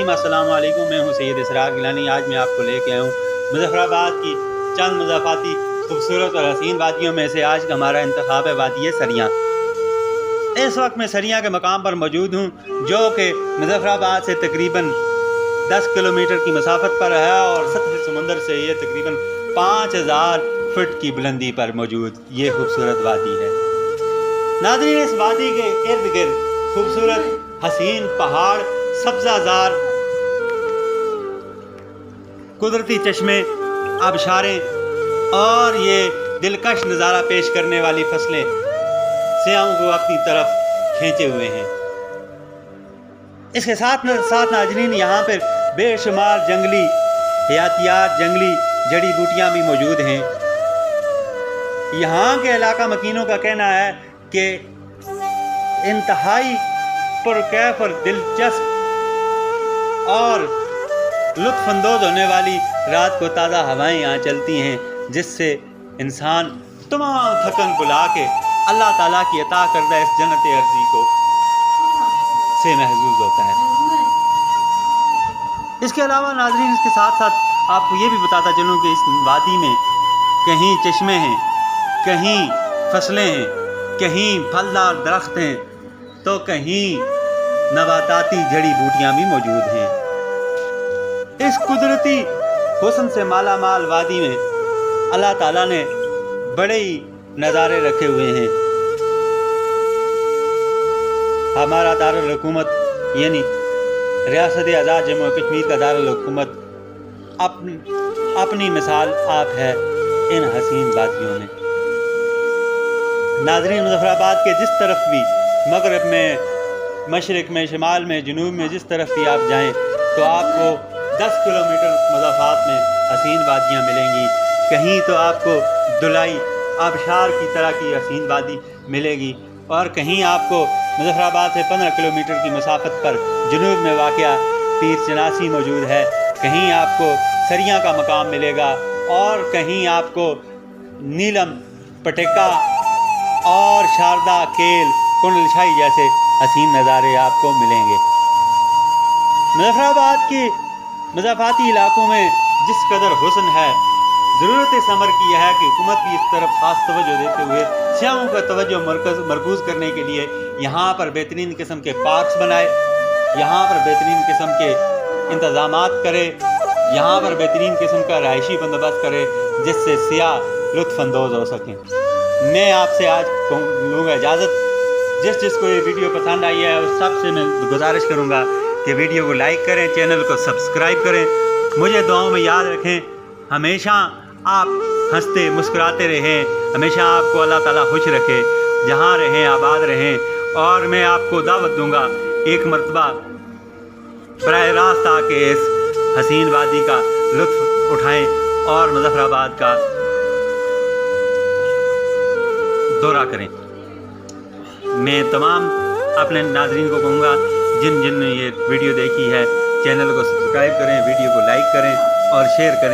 नाज़रीन अस्सलाम वालेकुम, मैं हूं सैयद इसरार गिलानी। आज मैं आपको लेके आया हूँ मुज़फ़्फ़राबाद की चंद मज़ाफ़ाती खूबसूरत और हसीन वादियों में से आज का हमारा इंतखाब है वादी सरियाँ। इस वक्त मैं सरियाँ के मकाम पर मौजूद हूँ, जो कि मुज़फ़्फ़राबाद से तकरीबन 10 किलोमीटर की मसाफत पर है और सतह समंदर से ये तकरीबन 5000 फुट की बुलंदी पर मौजूद ये खूबसूरत वादी है। नाज़रीन, इस वादी के इर्द गिर्द खूबसूरत हसीन पहाड़, सब्ज़ाज़ार कुदरती चश्मे, आबशारें और ये दिलकश नज़ारा पेश करने वाली फसलें सियाहों को अपनी तरफ खींचे हुए हैं। इसके साथ नाज़रीन यहाँ पर बेशुमार जंगली हयातियात, जंगली जड़ी बूटियाँ भी मौजूद हैं। यहाँ के इलाका मकीनों का कहना है कि इंतहाई पुरकैफ और दिलचस्प और लुत्फ़अंदोज़ होने वाली रात को ताज़ा हवाएं यहाँ चलती हैं, जिससे इंसान तमाम थकन भुला के अल्लाह ताला की अता करदा इस जन्नत अर्ज़ी को से महसूस होता है। इसके अलावा नाज़रीन, इसके साथ साथ आपको ये भी बताता चलूँ कि इस वादी में कहीं चश्मे हैं, कहीं फसलें हैं, कहीं फलदार दरख्त हैं, तो कहीं नबाताती जड़ी बूटियाँ भी मौजूद हैं। इस कुदरती हुस्न से माला माल वादी में अल्लाह ताला ने बड़े ही नज़ारे रखे हुए हैं। हमारा दारुल हुकूमत यानी रियासत आज़ाद जम्मू और कश्मीर का दारुल हुकूमत अपनी मिसाल आप है इन हसीन वादियों में। नाज़रीन, मुज़फ़्फ़राबाद के जिस तरफ भी मगरब में, मशरिक़ में, शिमाल में, जनूब में जिस तरफ भी आप जाएं तो आपको 10 किलोमीटर मसाफत में हसीन वादियाँ मिलेंगी। कहीं तो आपको दुलाई आबशार की तरह की हसीन वादी मिलेगी और कहीं आपको मुज़फ़्फ़राबाद से 15 किलोमीटर की मसाफत पर जनूब में वाक़या पीर चनासी मौजूद है। कहीं आपको सरियाँ का मकाम मिलेगा और कहीं आपको नीलम, पटेका और शारदा, केल, कुंडलशाही जैसे हसीन नज़ारे आपको मिलेंगे। मुज़फ़्फ़राबाद के मज़ाफ़ाती इलाकों में जिस कदर हुस्न है, ज़रूरत इस अमर की है कि हुकूमत भी इस तरफ ख़ास तवज्जो देते हुए सियाहों का तवज्जो मरकूज़ करने के लिए यहाँ पर बेहतरीन किस्म के पार्क्स बनाए, यहाँ पर बेहतरीन किस्म के इंतज़ामात करे, यहाँ पर बेहतरीन किस्म का रहायशी बंदोबस्त करे, जिससे सियाह लुत्फ़अंदोज़ हो सकें। मैं आपसे आज लूँगा इजाज़त। जिसको ये वीडियो पसंद आई है उस सबसे मैं गुजारिश करूँगा कि वीडियो को लाइक करें, चैनल को सब्सक्राइब करें, मुझे दुआओं में याद रखें। हमेशा आप हंसते मुस्कुराते रहें, हमेशा आपको अल्लाह ताला खुश रखे, जहाँ रहें आबाद रहें। और मैं आपको दावत दूँगा एक मरतबा बराह रास्त आके इस हसीन वादी का लुत्फ़ उठाएँ और मुज़फ़्फ़राबाद का दौरा करें। मैं तमाम अपने नाज़रीन को कहूँगा जिन ने ये वीडियो देखी है, चैनल को सब्सक्राइब करें, वीडियो को लाइक करें और शेयर करें।